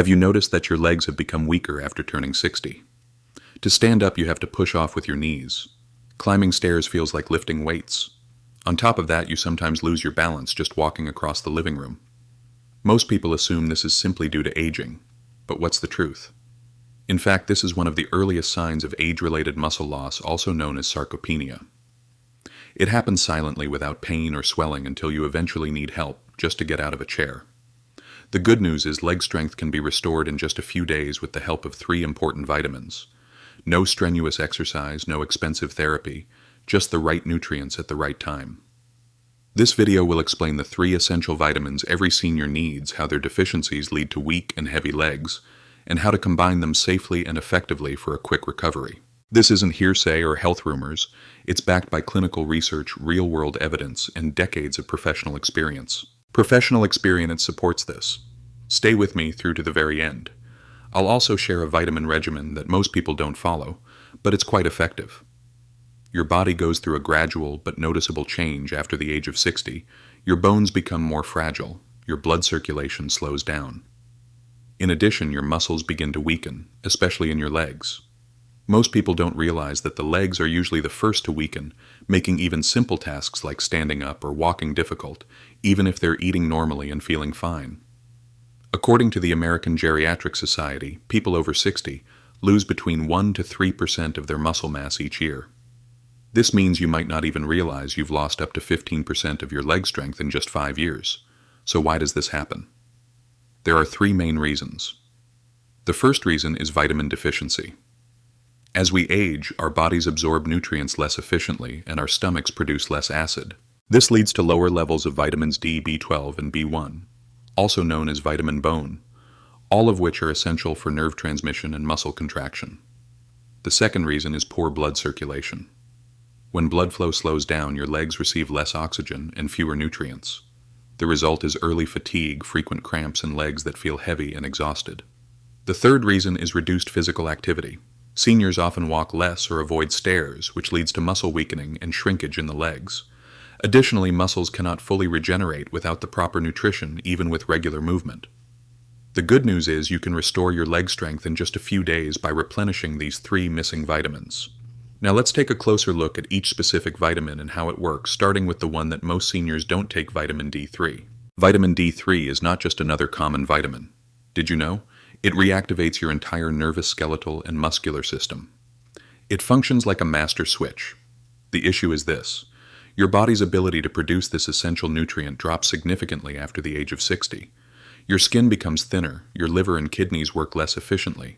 Have you noticed that your legs have become weaker after turning 60? To stand up, you have to push off with your knees. Climbing stairs feels like lifting weights. On top of that, you sometimes lose your balance just walking across the living room. Most people assume this is simply due to aging. But what's the truth? In fact, this is one of the earliest signs of age-related muscle loss, also known as sarcopenia. It happens silently without pain or swelling until you eventually need help just to get out of a chair. The good news is leg strength can be restored in just a few days with the help of 3 important vitamins. No strenuous exercise, no expensive therapy, just the right nutrients at the right time. This video will explain the 3 essential vitamins every senior needs, how their deficiencies lead to weak and heavy legs, and how to combine them safely and effectively for a quick recovery. This isn't hearsay or health rumors. It's backed by clinical research, real-world evidence, and decades of professional experience. Professional experience supports this. Stay with me through to the very end. I'll also share a vitamin regimen that most people don't follow, but it's quite effective. Your body goes through a gradual but noticeable change after the age of 60. Your bones become more fragile, your blood circulation slows down. In addition, your muscles begin to weaken, especially in your legs. Most people don't realize that the legs are usually the first to weaken, making even simple tasks like standing up or walking difficult, even if they're eating normally and feeling fine. According to the American Geriatric Society, people over 60 lose between 1 to 3% of their muscle mass each year. This means you might not even realize you've lost up to 15% of your leg strength in just 5 years. So why does this happen? There are 3 main reasons. The first reason is vitamin deficiency. As we age, our bodies absorb nutrients less efficiently and our stomachs produce less acid. This leads to lower levels of vitamins D, B12, and B1, also known as vitamin bone, all of which are essential for nerve transmission and muscle contraction. The second reason is poor blood circulation. When blood flow slows down, your legs receive less oxygen and fewer nutrients. The result is early fatigue, frequent cramps, and legs that feel heavy and exhausted. The third reason is reduced physical activity. Seniors often walk less or avoid stairs, which leads to muscle weakening and shrinkage in the legs. Additionally, muscles cannot fully regenerate without the proper nutrition, even with regular movement. The good news is you can restore your leg strength in just a few days by replenishing these 3 missing vitamins. Now let's take a closer look at each specific vitamin and how it works, starting with the one that most seniors don't take, vitamin D3. Vitamin D3 is not just another common vitamin. Did you know? It reactivates your entire nervous, skeletal, and muscular system. It functions like a master switch. The issue is this. Your body's ability to produce this essential nutrient drops significantly after the age of 60. Your skin becomes thinner, your liver and kidneys work less efficiently,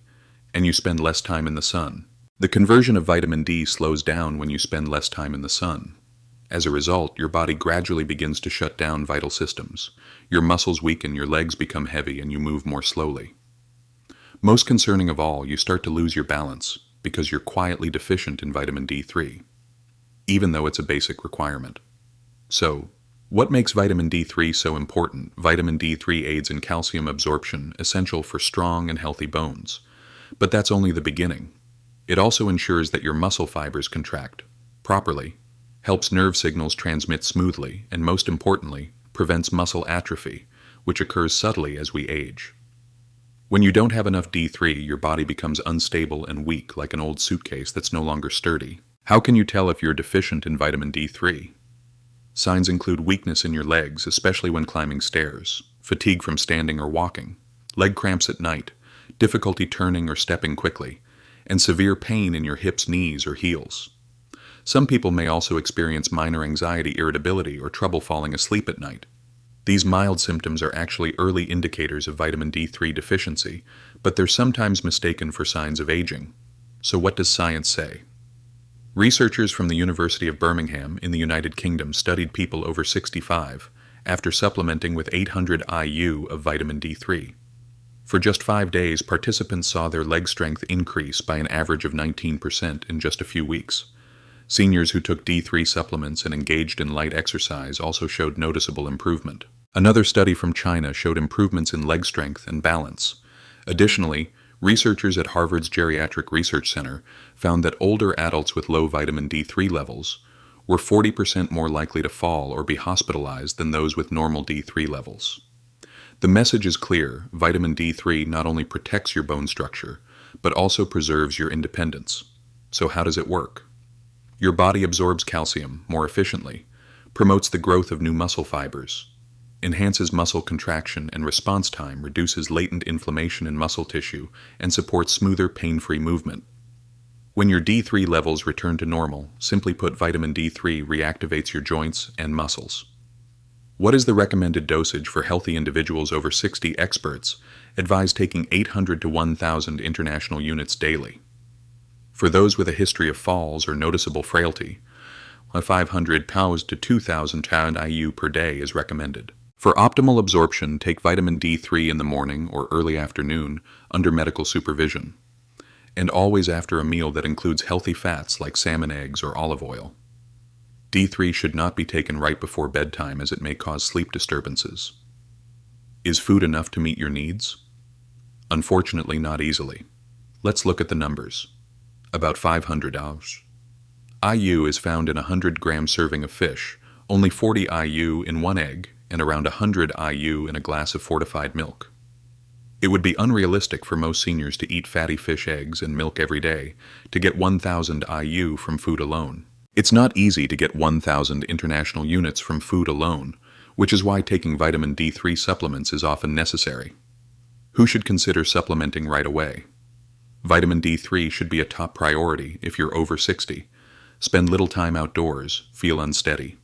and you spend less time in the sun. The conversion of vitamin D slows down when you spend less time in the sun. As a result, your body gradually begins to shut down vital systems. Your muscles weaken, your legs become heavy, and you move more slowly. Most concerning of all, you start to lose your balance because you're quietly deficient in vitamin D3, even though it's a basic requirement. So, what makes vitamin D3 so important? Vitamin D3 aids in calcium absorption, essential for strong and healthy bones. But that's only the beginning. It also ensures that your muscle fibers contract properly, helps nerve signals transmit smoothly, and most importantly, prevents muscle atrophy, which occurs subtly as we age. When you don't have enough D3, your body becomes unstable and weak, like an old suitcase that's no longer sturdy. How can you tell if you're deficient in vitamin D3? Signs include weakness in your legs, especially when climbing stairs, fatigue from standing or walking, leg cramps at night, difficulty turning or stepping quickly, and severe pain in your hips, knees, or heels. Some people may also experience minor anxiety, irritability, or trouble falling asleep at night. These mild symptoms are actually early indicators of vitamin D3 deficiency, but they're sometimes mistaken for signs of aging. So what does science say? Researchers from the University of Birmingham in the United Kingdom studied people over 65 after supplementing with 800 IU of vitamin D3. For just 5 days, participants saw their leg strength increase by an average of 19% in just a few weeks. Seniors who took D3 supplements and engaged in light exercise also showed noticeable improvement. Another study from China showed improvements in leg strength and balance. Additionally, researchers at Harvard's Geriatric Research Center found that older adults with low vitamin D3 levels were 40% more likely to fall or be hospitalized than those with normal D3 levels. The message is clear: vitamin D3 not only protects your bone structure, but also preserves your independence. So how does it work? Your body absorbs calcium more efficiently, promotes the growth of new muscle fibers, enhances muscle contraction and response time, reduces latent inflammation in muscle tissue, and supports smoother, pain-free movement. When your D3 levels return to normal, simply put, vitamin D3 reactivates your joints and muscles. What is the recommended dosage for healthy individuals over 60? Experts advise taking 800 to 1,000 international units daily. For those with a history of falls or noticeable frailty, 500 pounds to 2,000 IU per day is recommended. For optimal absorption, take vitamin D3 in the morning or early afternoon under medical supervision, and always after a meal that includes healthy fats like salmon, eggs, or olive oil. D3 should not be taken right before bedtime as it may cause sleep disturbances. Is food enough to meet your needs? Unfortunately, not easily. Let's look at the numbers. About 500 IU is found in a 100-gram serving of fish, only 40 IU in one egg, and around 100 IU in a glass of fortified milk. It would be unrealistic for most seniors to eat fatty fish, eggs, and milk every day to get 1,000 IU from food alone. It's not easy to get 1,000 international units from food alone, which is why taking vitamin D3 supplements is often necessary. Who should consider supplementing right away? Vitamin D3 should be a top priority if you're over 60, spend little time outdoors, feel unsteady,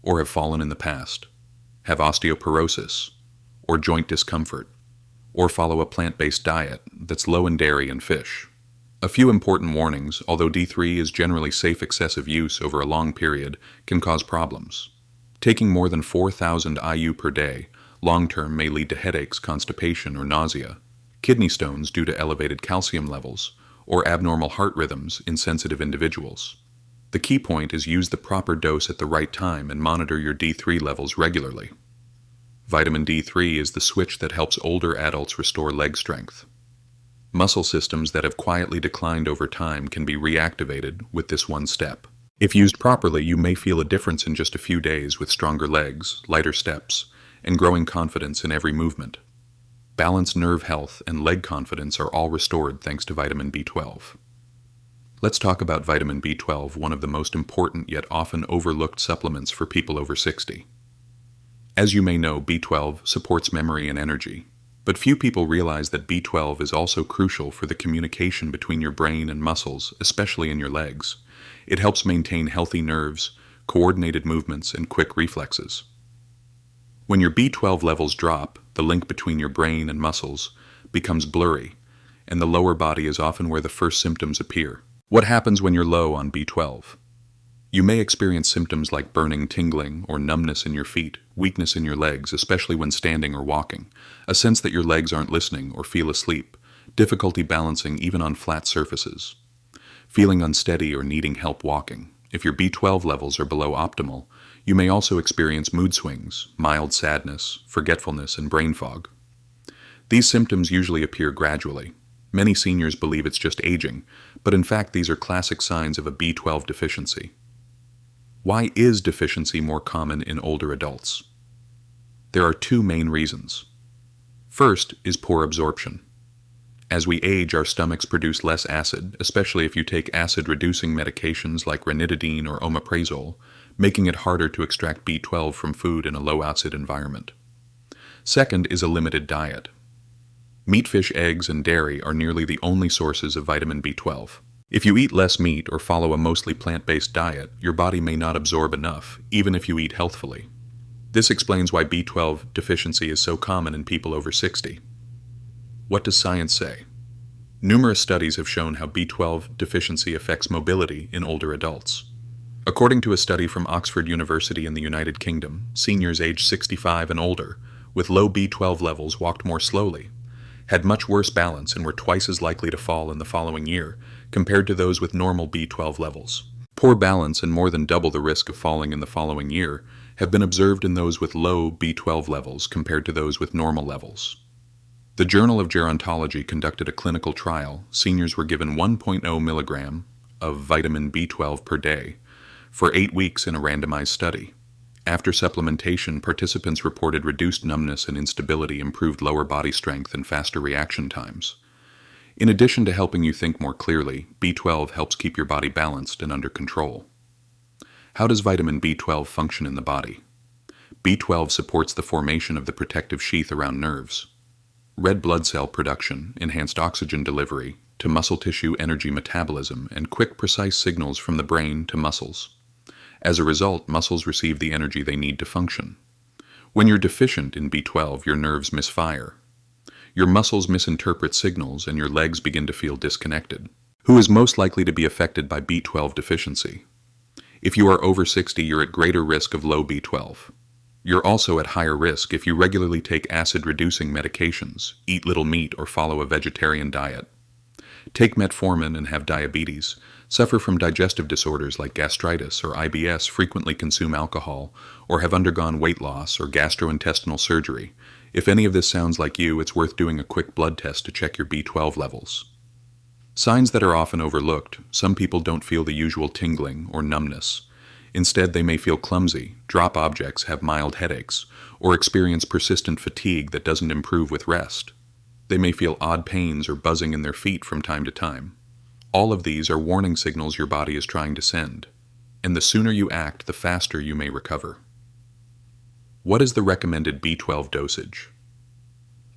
or have fallen in the past, have osteoporosis, or joint discomfort, or follow a plant-based diet that's low in dairy and fish. A few important warnings: although D3 is generally safe, excessive use over a long period can cause problems. Taking more than 4,000 IU per day long-term may lead to headaches, constipation, or nausea, kidney stones due to elevated calcium levels, or abnormal heart rhythms in sensitive individuals. The key point is use the proper dose at the right time and monitor your D3 levels regularly. Vitamin D3 is the switch that helps older adults restore leg strength. Muscle systems that have quietly declined over time can be reactivated with this one step. If used properly, you may feel a difference in just a few days with stronger legs, lighter steps, and growing confidence in every movement. Balanced nerve health and leg confidence are all restored thanks to vitamin B12. Let's talk about vitamin B12, one of the most important yet often overlooked supplements for people over 60. As you may know, B12 supports memory and energy. But few people realize that B12 is also crucial for the communication between your brain and muscles, especially in your legs. It helps maintain healthy nerves, coordinated movements, and quick reflexes. When your B12 levels drop, the link between your brain and muscles becomes blurry, and the lower body is often where the first symptoms appear. What happens when you're low on B12? You may experience symptoms like burning, tingling, or numbness in your feet, weakness in your legs, especially when standing or walking, a sense that your legs aren't listening or feel asleep, difficulty balancing even on flat surfaces, feeling unsteady or needing help walking. If your B12 levels are below optimal, you may also experience mood swings, mild sadness, forgetfulness, and brain fog. These symptoms usually appear gradually. Many seniors believe it's just aging, but in fact these are classic signs of a B12 deficiency. Why is deficiency more common in older adults? There are two main reasons. First is poor absorption. As we age, our stomachs produce less acid, especially if you take acid-reducing medications like ranitidine or omeprazole, making it harder to extract B12 from food in a low-acid environment. Second is a limited diet. Meat, fish, eggs, and dairy are nearly the only sources of vitamin B12. If you eat less meat or follow a mostly plant-based diet, your body may not absorb enough, even if you eat healthfully. This explains why B12 deficiency is so common in people over 60. What does science say? Numerous studies have shown how B12 deficiency affects mobility in older adults. According to a study from Oxford University in the United Kingdom, seniors aged 65 and older with low B12 levels walked more slowly, had much worse balance, and were twice as likely to fall in the following year compared to those with normal B12 levels. Poor balance and more than double the risk of falling in the following year have been observed in those with low B12 levels compared to those with normal levels. The Journal of Gerontology conducted a clinical trial. Seniors were given 1.0 milligram of vitamin B12 per day for 8 weeks in a randomized study. After supplementation, participants reported reduced numbness and instability, improved lower body strength, and faster reaction times. In addition to helping you think more clearly, B12 helps keep your body balanced and under control. How does vitamin B12 function in the body? B12 supports the formation of the protective sheath around nerves, red blood cell production, enhanced oxygen delivery to muscle tissue, energy metabolism, and quick, precise signals from the brain to muscles. As a result, muscles receive the energy they need to function. When you're deficient in B12, your nerves misfire. Your muscles misinterpret signals and your legs begin to feel disconnected. Who is most likely to be affected by B12 deficiency? If you are over 60, you're at greater risk of low B12. You're also at higher risk if you regularly take acid-reducing medications, eat little meat, or follow a vegetarian diet. Take metformin and have diabetes, suffer from digestive disorders like gastritis or IBS, frequently consume alcohol, or have undergone weight loss or gastrointestinal surgery. If any of this sounds like you, it's worth doing a quick blood test to check your B12 levels. Signs that are often overlooked: some people don't feel the usual tingling or numbness. Instead, they may feel clumsy, drop objects, have mild headaches, or experience persistent fatigue that doesn't improve with rest. They may feel odd pains or buzzing in their feet from time to time. All of these are warning signals your body is trying to send, and the sooner you act, the faster you may recover. What is the recommended B12 dosage?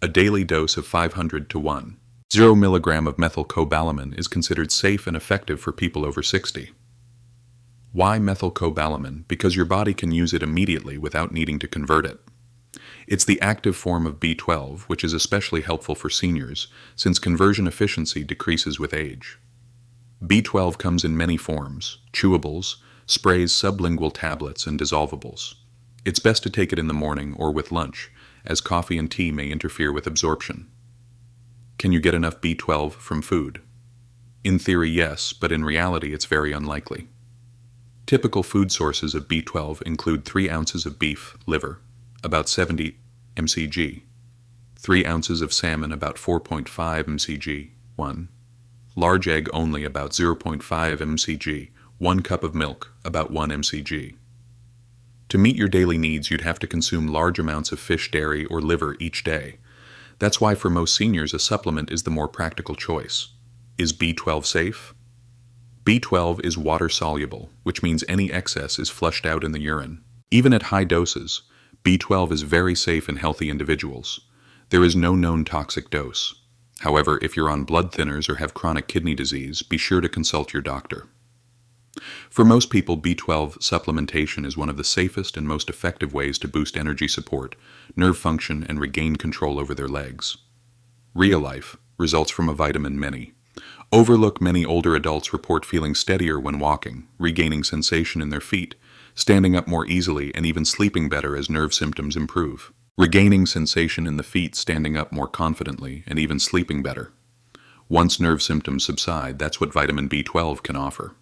A daily dose of 500 to 1.0 mg of methylcobalamin is considered safe and effective for people over 60. Why methylcobalamin? Because your body can use it immediately without needing to convert it. It's the active form of B12, which is especially helpful for seniors, since conversion efficiency decreases with age. B12 comes in many forms: chewables, sprays, sublingual tablets, and dissolvables. It's best to take it in the morning or with lunch, as coffee and tea may interfere with absorption. Can you get enough B12 from food? In theory, yes, but in reality it's very unlikely. Typical food sources of B12 include 3 ounces of beef liver, about 70 mcg, 3 ounces of salmon, about 4.5 mcg, 1 large egg only, about 0.5 mcg, 1 cup of milk, about 1 mcg. To meet your daily needs, you'd have to consume large amounts of fish, dairy, or liver each day. That's why for most seniors, a supplement is the more practical choice. Is B12 safe? B12 is water-soluble, which means any excess is flushed out in the urine. Even at high doses, B12 is very safe in healthy individuals. There is no known toxic dose. However, if you're on blood thinners or have chronic kidney disease, be sure to consult your doctor. For most people, B12 supplementation is one of the safest and most effective ways to boost energy support, nerve function, and regain control over their legs. Real life results from a vitamin many. Overlook: many older adults report feeling steadier when walking, regaining sensation in their feet, standing up more easily, and even sleeping better as nerve symptoms improve. Regaining sensation in the feet, standing up more confidently, and even sleeping better. Once nerve symptoms subside, that's what vitamin B12 can offer.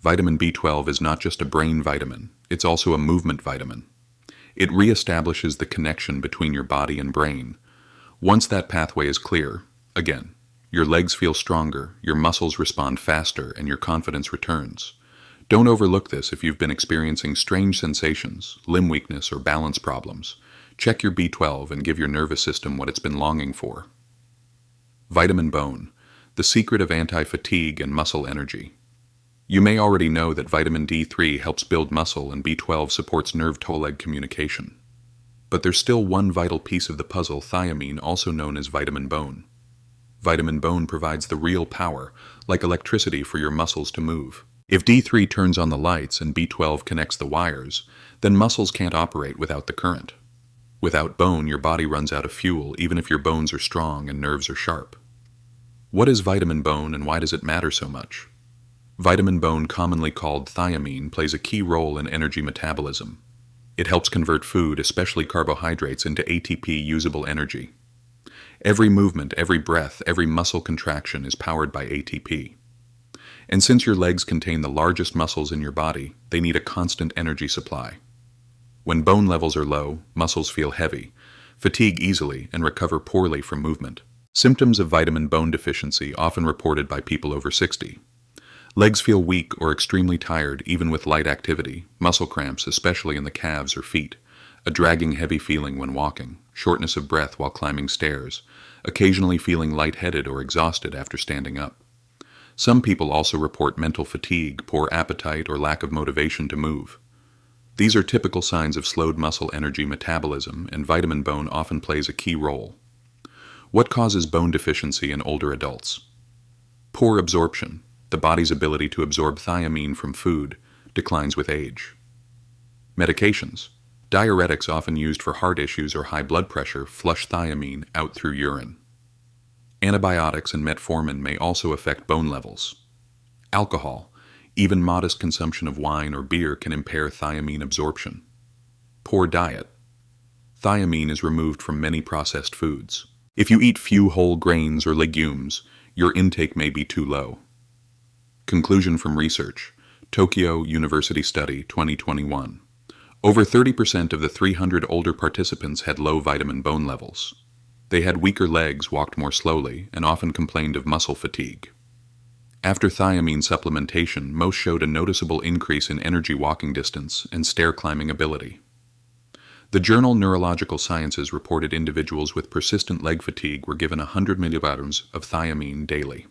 Vitamin B12 is not just a brain vitamin, it's also a movement vitamin. It reestablishes the connection between your body and brain. Once that pathway is clear, again, your legs feel stronger, your muscles respond faster, and your confidence returns. Don't overlook this if you've been experiencing strange sensations, limb weakness, or balance problems. Check your B12 and give your nervous system what it's been longing for. Vitamin bone, the secret of anti-fatigue and muscle energy. You may already know that vitamin D3 helps build muscle and B12 supports nerve-to-leg communication. But there's still one vital piece of the puzzle: thiamine, also known as vitamin bone. Vitamin bone provides the real power, like electricity, for your muscles to move. If D3 turns on the lights and B12 connects the wires, then muscles can't operate without the current. Without bone, your body runs out of fuel, even if your bones are strong and nerves are sharp. What is vitamin bone and why does it matter so much? Vitamin bone, commonly called thiamine, plays a key role in energy metabolism. It helps convert food, especially carbohydrates, into ATP-usable energy. Every movement, every breath, every muscle contraction is powered by ATP. And since your legs contain the largest muscles in your body, they need a constant energy supply. When bone levels are low, muscles feel heavy, fatigue easily, and recover poorly from movement. Symptoms of vitamin bone deficiency often reported by people over 60. Legs feel weak or extremely tired even with light activity, muscle cramps, especially in the calves or feet, a dragging heavy feeling when walking, shortness of breath while climbing stairs, occasionally feeling lightheaded or exhausted after standing up. Some people also report mental fatigue, poor appetite, or lack of motivation to move. These are typical signs of slowed muscle energy metabolism, and vitamin bone often plays a key role. What causes bone deficiency in older adults? Poor absorption. The body's ability to absorb thiamine from food declines with age. Medications. Diuretics often used for heart issues or high blood pressure flush thiamine out through urine. Antibiotics and metformin may also affect bone levels. Alcohol. Even modest consumption of wine or beer can impair thiamine absorption. Poor diet. Thiamine is removed from many processed foods. If you eat few whole grains or legumes, your intake may be too low. Conclusion from research. Tokyo University Study 2021. Over 30% of the 300 older participants had low vitamin bone levels. They had weaker legs, walked more slowly, and often complained of muscle fatigue. After thiamine supplementation, most showed a noticeable increase in energy walking distance and stair climbing ability. The journal Neurological Sciences reported individuals with persistent leg fatigue were given 100 milligrams of thiamine daily.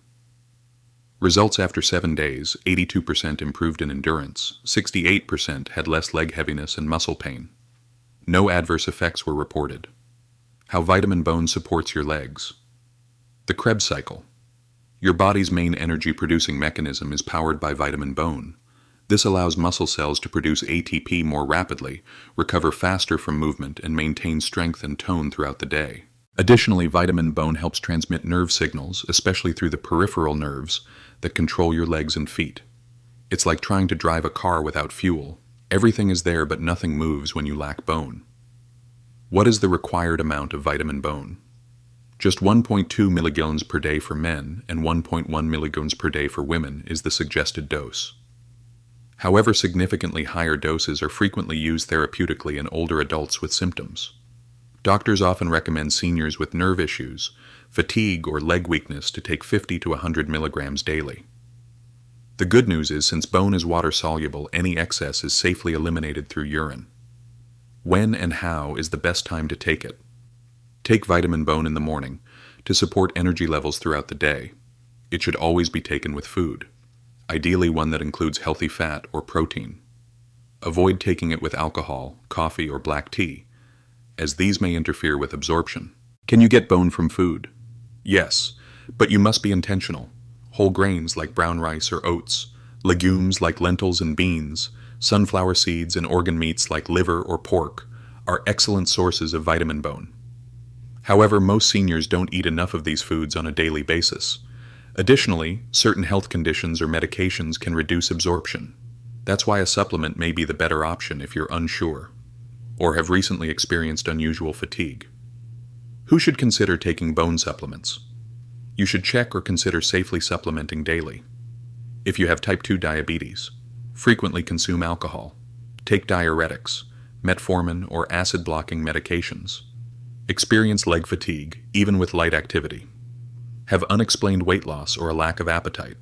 Results after 7 days: 82% improved in endurance, 68% had less leg heaviness and muscle pain. No adverse effects were reported. How vitamin bone supports your legs. The Krebs cycle. Your body's main energy-producing mechanism is powered by vitamin bone. This allows muscle cells to produce ATP more rapidly, recover faster from movement, and maintain strength and tone throughout the day. Additionally, vitamin bone helps transmit nerve signals, especially through the peripheral nerves, that control your legs and feet. It's like trying to drive a car without fuel. Everything is there, but nothing moves when you lack bone. What is the required amount of vitamin bone? Just 1.2 milligrams per day for men and 1.1 milligrams per day for women is the suggested dose. However, significantly higher doses are frequently used therapeutically in older adults with symptoms. Doctors often recommend seniors with nerve issues, fatigue, or leg weakness to take 50 to 100 milligrams daily. The good news is, since bone is water-soluble, any excess is safely eliminated through urine. When and how is the best time to take it? Take vitamin bone in the morning to support energy levels throughout the day. It should always be taken with food, ideally one that includes healthy fat or protein. Avoid taking it with alcohol, coffee, or black tea, as these may interfere with absorption. Can you get bone from food? Yes, but you must be intentional. Whole grains like brown rice or oats, legumes like lentils and beans, sunflower seeds, and organ meats like liver or pork are excellent sources of vitamin bone. However, most seniors don't eat enough of these foods on a daily basis. Additionally, certain health conditions or medications can reduce absorption. That's why a supplement may be the better option if you're unsure or have recently experienced unusual fatigue. Who should consider taking bone supplements? You should check or consider safely supplementing daily. If you have type 2 diabetes, frequently consume alcohol, take diuretics, metformin, or acid-blocking medications, experience leg fatigue even with light activity, have unexplained weight loss or a lack of appetite.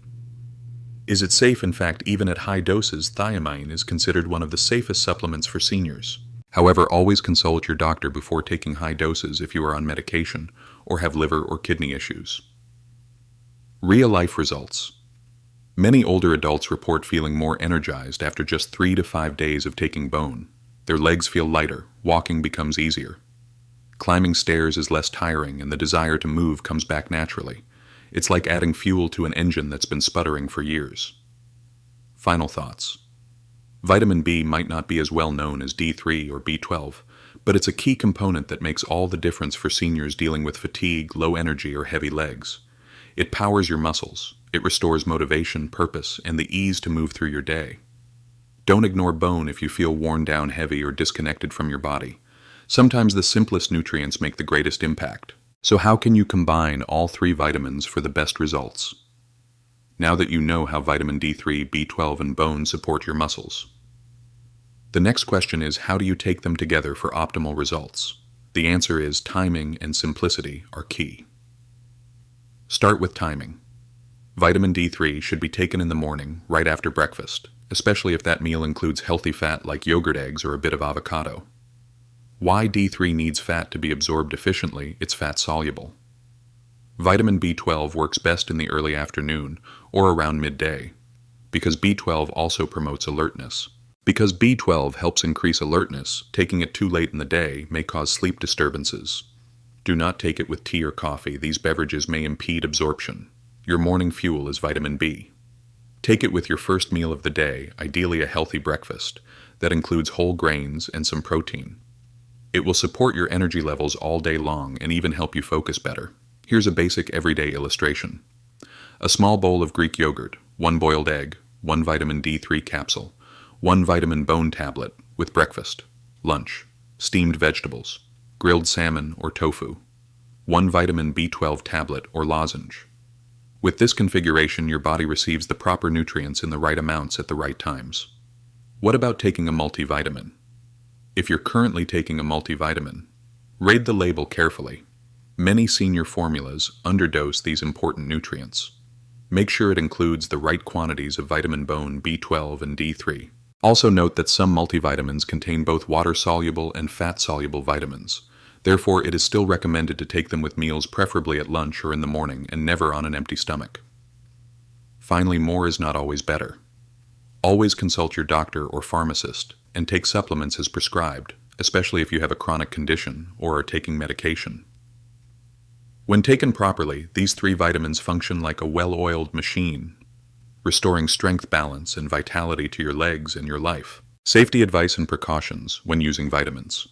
Is it safe? In fact, even at high doses, thiamine is considered one of the safest supplements for seniors. However, always consult your doctor before taking high doses if you are on medication or have liver or kidney issues. Real-life results. Many older adults report feeling more energized after just 3 to 5 days of taking bone. Their legs feel lighter, walking becomes easier. Climbing stairs is less tiring, and the desire to move comes back naturally. It's like adding fuel to an engine that's been sputtering for years. Final thoughts. Vitamin B might not be as well known as D3 or B12, but it's a key component that makes all the difference for seniors dealing with fatigue, low energy, or heavy legs. It powers your muscles. It restores motivation, purpose, and the ease to move through your day. Don't ignore bone if you feel worn down, heavy, or disconnected from your body. Sometimes the simplest nutrients make the greatest impact. So how can you combine all 3 vitamins for the best results? Now that you know how vitamin D3, B12, and bone support your muscles, the next question is, how do you take them together for optimal results? The answer is timing and simplicity are key. Start with timing. Vitamin D3 should be taken in the morning, right after breakfast, especially if that meal includes healthy fat like yogurt eggs or a bit of avocado. Why D3 needs fat to be absorbed efficiently? It's fat soluble. Vitamin B12 works best in the early afternoon or around midday, because B12 also promotes alertness. Because B12 helps increase alertness, taking it too late in the day may cause sleep disturbances. Do not take it with tea or coffee. These beverages may impede absorption. Your morning fuel is vitamin B. Take it with your first meal of the day, ideally a healthy breakfast that includes whole grains and some protein. It will support your energy levels all day long and even help you focus better. Here's a basic everyday illustration. A small bowl of Greek yogurt, 1 boiled egg, 1 vitamin D3 capsule, 1 vitamin bone tablet with breakfast, lunch, steamed vegetables, grilled salmon or tofu, 1 vitamin B12 tablet or lozenge. With this configuration, your body receives the proper nutrients in the right amounts at the right times. What about taking a multivitamin? If you're currently taking a multivitamin, read the label carefully. Many senior formulas underdose these important nutrients. Make sure it includes the right quantities of vitamin bone, B12, and D3. Also note that some multivitamins contain both water-soluble and fat-soluble vitamins. Therefore, it is still recommended to take them with meals, preferably at lunch or in the morning, and never on an empty stomach. Finally, more is not always better. Always consult your doctor or pharmacist and take supplements as prescribed, especially if you have a chronic condition or are taking medication. When taken properly, these 3 vitamins function like a well-oiled machine, restoring strength, balance, and vitality to your legs and your life. Safety advice and precautions when using vitamins.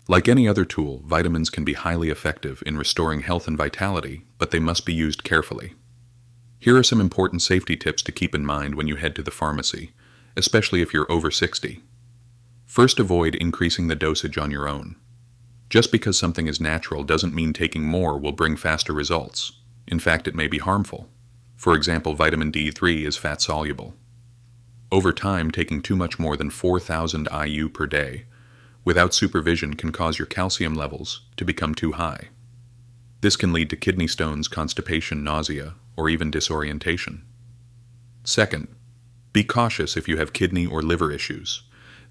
Like any other tool, vitamins can be highly effective in restoring health and vitality, but they must be used carefully. Here are some important safety tips to keep in mind when you head to the pharmacy, especially if you're over 60. First, avoid increasing the dosage on your own. Just because something is natural doesn't mean taking more will bring faster results. In fact, it may be harmful. For example, vitamin D3 is fat soluble. Over time, taking too much more than 4,000 IU per day without supervision can cause your calcium levels to become too high. This can lead to kidney stones, constipation, nausea, or even disorientation. Second, be cautious if you have kidney or liver issues.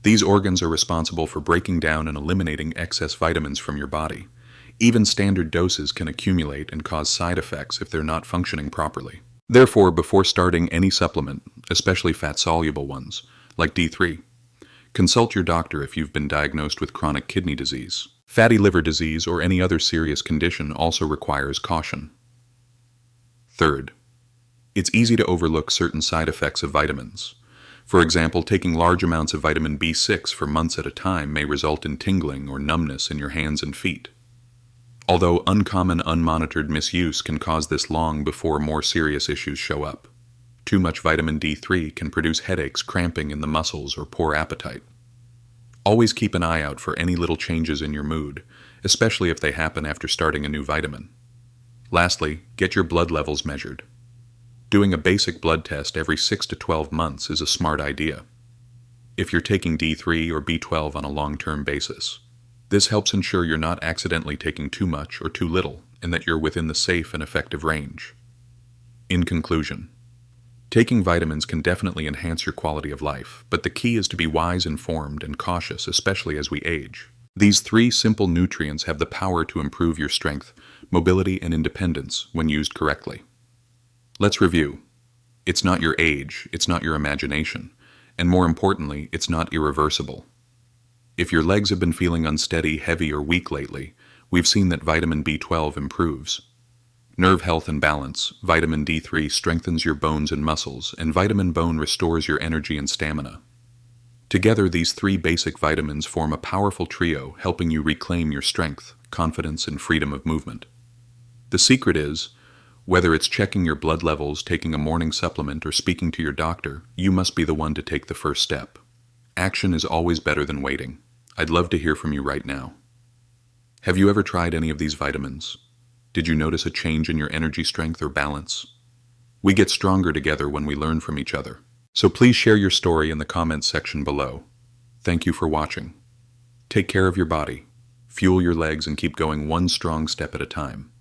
These organs are responsible for breaking down and eliminating excess vitamins from your body. Even standard doses can accumulate and cause side effects if they're not functioning properly. Therefore, before starting any supplement, especially fat-soluble ones, like D3, consult your doctor if you've been diagnosed with chronic kidney disease. Fatty liver disease or any other serious condition also requires caution. Third, it's easy to overlook certain side effects of vitamins. For example, taking large amounts of vitamin B6 for months at a time may result in tingling or numbness in your hands and feet. Although uncommon unmonitored misuse can cause this long before more serious issues show up. Too much vitamin D3 can produce headaches, cramping in the muscles, or poor appetite. Always keep an eye out for any little changes in your mood, especially if they happen after starting a new vitamin. Lastly, get your blood levels measured. Doing a basic blood test every 6 to 12 months is a smart idea, if you're taking D3 or B12 on a long-term basis. This helps ensure you're not accidentally taking too much or too little, and that you're within the safe and effective range. In conclusion, taking vitamins can definitely enhance your quality of life, but the key is to be wise, informed, and cautious, especially as we age. These 3 simple nutrients have the power to improve your strength, mobility, and independence when used correctly. Let's review. It's not your age, it's not your imagination, and more importantly, it's not irreversible. If your legs have been feeling unsteady, heavy, or weak lately, we've seen that vitamin B12 improves. Nerve health and balance, vitamin D3 strengthens your bones and muscles, and vitamin bone restores your energy and stamina. Together, these 3 basic vitamins form a powerful trio, helping you reclaim your strength, confidence, and freedom of movement. The secret is, whether it's checking your blood levels, taking a morning supplement, or speaking to your doctor, you must be the one to take the first step. Action is always better than waiting. I'd love to hear from you right now. Have you ever tried any of these vitamins? Did you notice a change in your energy, strength, or balance? We get stronger together when we learn from each other. So please share your story in the comments section below. Thank you for watching. Take care of your body, fuel your legs, and keep going one strong step at a time.